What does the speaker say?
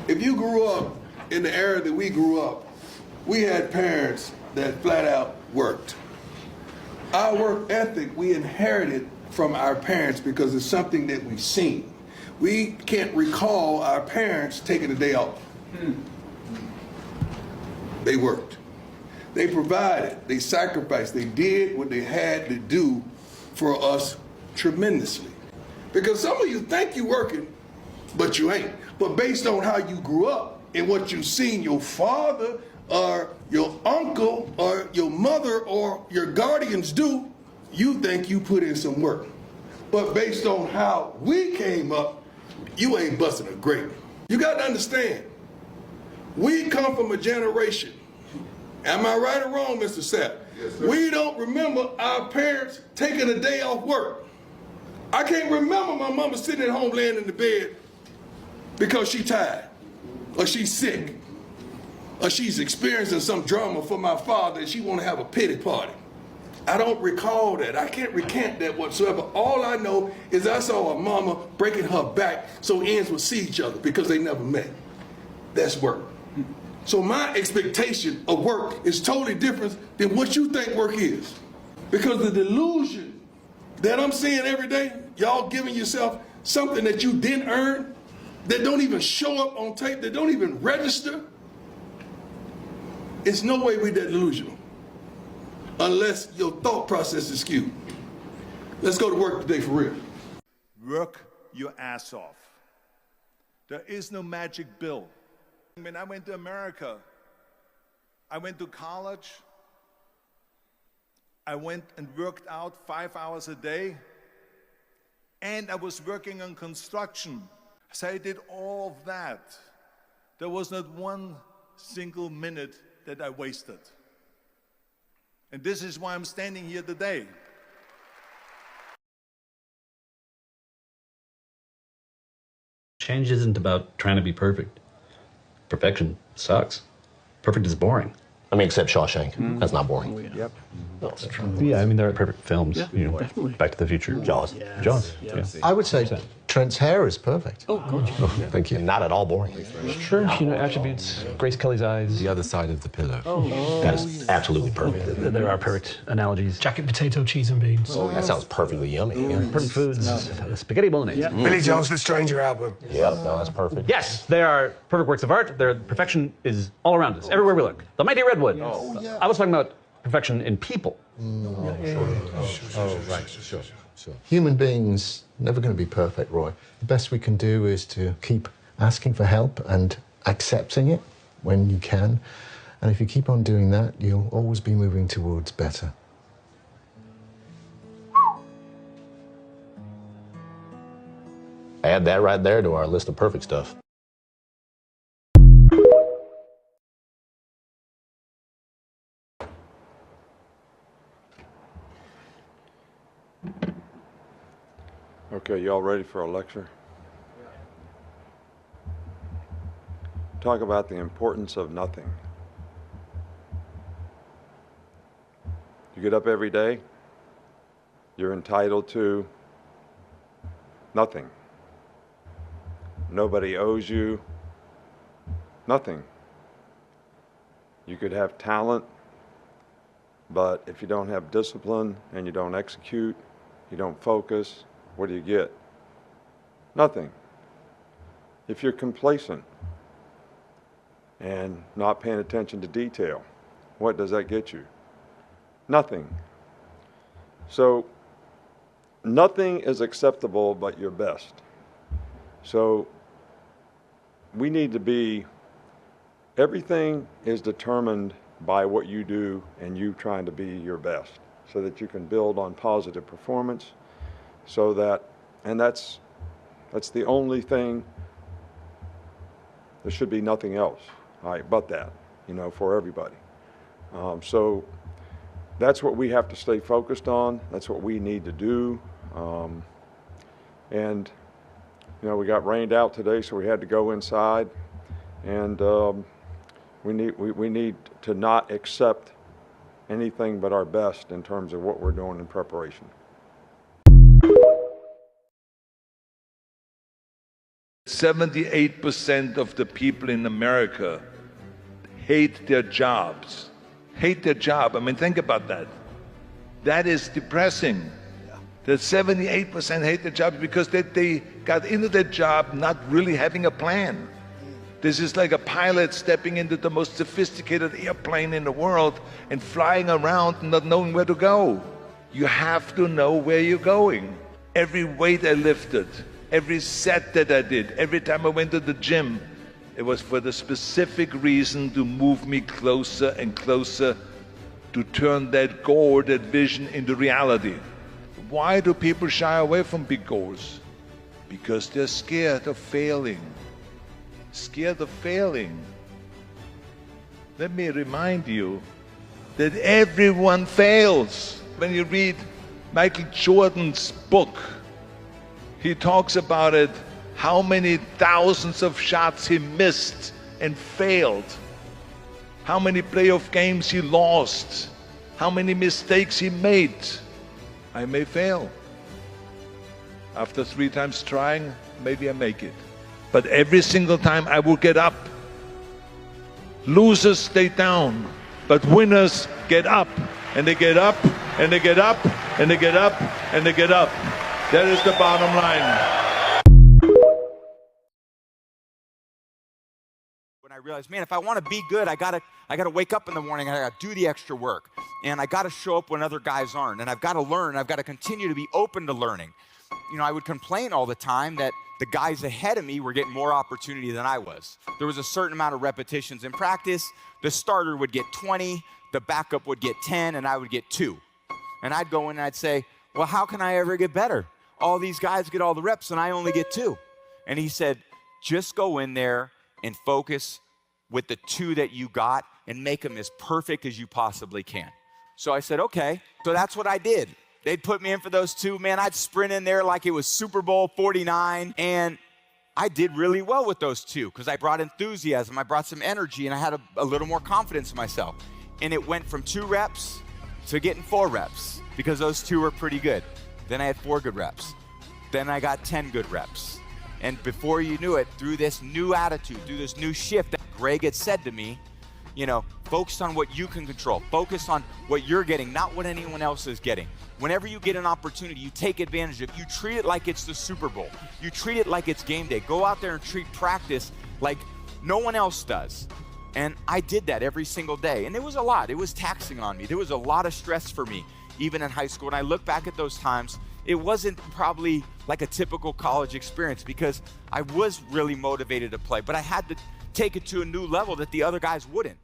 If you grew up in the era that we grew up, we had parents that flat out worked. Our work ethic we inherited from our parents because it's something that we've seen. We can't recall our parents taking a day off. They worked. They provided, they sacrificed, they did what they had to do for us tremendously. Because some of you think you're working, but you ain't. But based on how you grew up and what you've seen your father or your uncle or your mother or your guardians do, you think you put in some work. But based on how we came up, you ain't busting a grape. You got to understand, we come from a generation. Am I right or wrong, Mr. Sapp? Yes, sir. We don't remember our parents taking a day off work. I can't remember my mama sitting at home laying in the bed because she tired, or she's sick, or she's experiencing some drama for my father and she want to have a pity party. I don't recall that. I can't recant that whatsoever. All I know is I saw a mama breaking her back so ends would see each other because they never met. That's work. So my expectation of work is totally different than what you think work is. Because the delusion that I'm seeing every day, y'all giving yourself something that you didn't earn, that don't even show up on tape, that don't even register, it's no way we're that delusional. Unless your thought process is skewed. Let's go to work today for real. Work your ass off. There is no magic bill. When I went to America, I went to college, I went and worked out 5 hours a day, and I was working on construction. So I did all of that. There was not one single minute that I wasted. And this is why I'm standing here today. Change isn't about trying to be perfect. Perfection sucks. Perfect is boring. I mean, except Shawshank. That's not boring. Oh, yeah. Yep. No, it's true. Yeah, I mean, there are perfect films. Yeah, You know, definitely. Back to the Future. Jaws. Yes. Jaws. Yes. Yeah. I would say Trent's hair is perfect. Oh, God. Thank you. Not at all boring. Sure, you know, attributes. Grace Kelly's eyes. The other side of the pillow. That is absolutely perfect. There are perfect analogies. Jacket potato, cheese and beans. That sounds perfectly yummy. Yeah. Perfect foods. Spaghetti bolognese. Yeah. Billy Joel's The Stranger album. Yep, no, that's perfect. Yes, they are perfect works of art. Their perfection is all around us, everywhere we look. The mighty redwood. I was talking about perfection in people. Oh, right, sure. Human beings never going to be perfect, Roy. The best we can do is to keep asking for help and accepting it when you can. And if you keep on doing that, you'll always be moving towards better. Add that right there to our list of perfect stuff. Okay, y'all ready for a lecture? Talk about the importance of nothing. You get up every day, you're entitled to nothing. Nobody owes you nothing. You could have talent, but if you don't have discipline and you don't execute, you don't focus, what do you get? Nothing. If you're complacent and not paying attention to detail, what does that get you? Nothing. So nothing is acceptable but your best. So we need to be, everything is determined by what you do and you trying to be your best so that you can build on positive performance. So that, and that's the only thing, there should be nothing else, all right, but that, you know, for everybody. So that's what we have to stay focused on. That's what we need to do. And, you know, we got rained out today, so we had to go inside. And we need to not accept anything but our best in terms of what we're doing in preparation. 78% of the people in America hate their jobs. Hate their job. I mean, think about that. That is depressing. That 78% hate their jobs because they got into their job not really having a plan. This is like a pilot stepping into the most sophisticated airplane in the world and flying around and not knowing where to go. You have to know where you're going. Every weight I lifted, every set that I did, every time I went to the gym, it was for the specific reason to move me closer and closer to turn that goal, that vision into reality. Why do people shy away from big goals? Because they're scared of failing. Scared of failing. Let me remind you that everyone fails. When you read Michael Jordan's book, he talks about it, how many thousands of shots he missed and failed, how many playoff games he lost, how many mistakes he made. I may fail. After 3 times trying, maybe I make it. But every single time I will get up. Losers stay down, but winners get up, and they get up, and they get up, and they get up, and they get up. That is the bottom line. When I realized, man, if I want to be good, I gotta wake up in the morning, I gotta do the extra work, and I gotta show up when other guys aren't, and I've got to learn, I've got to continue to be open to learning. You know, I would complain all the time that the guys ahead of me were getting more opportunity than I was. There was a certain amount of repetitions in practice. The starter would get 20, the backup would get 10, and I would get 2. And I'd go in and I'd say, well, how can I ever get better? All these guys get all the reps and I only get 2. And he said, just go in there and focus with the 2 that you got and make them as perfect as you possibly can. So I said, okay. So that's what I did. They'd put me in for those 2. Man, I'd sprint in there like it was Super Bowl 49. And I did really well with those 2 because I brought enthusiasm, I brought some energy, and I had a little more confidence in myself. And it went from 2 reps to getting 4 reps because those 2 were pretty good. Then I had 4 good reps. Then I got 10 good reps. And before you knew it, through this new attitude, through this new shift that Greg had said to me, you know, focus on what you can control. Focus on what you're getting, not what anyone else is getting. Whenever you get an opportunity, you take advantage of it. You treat it like it's the Super Bowl. You treat it like it's game day. Go out there and treat practice like no one else does. And I did that every single day. And it was a lot. It was taxing on me. There was a lot of stress for me, even in high school. And I look back at those times, it wasn't probably like a typical college experience because I was really motivated to play, but I had to take it to a new level that the other guys wouldn't.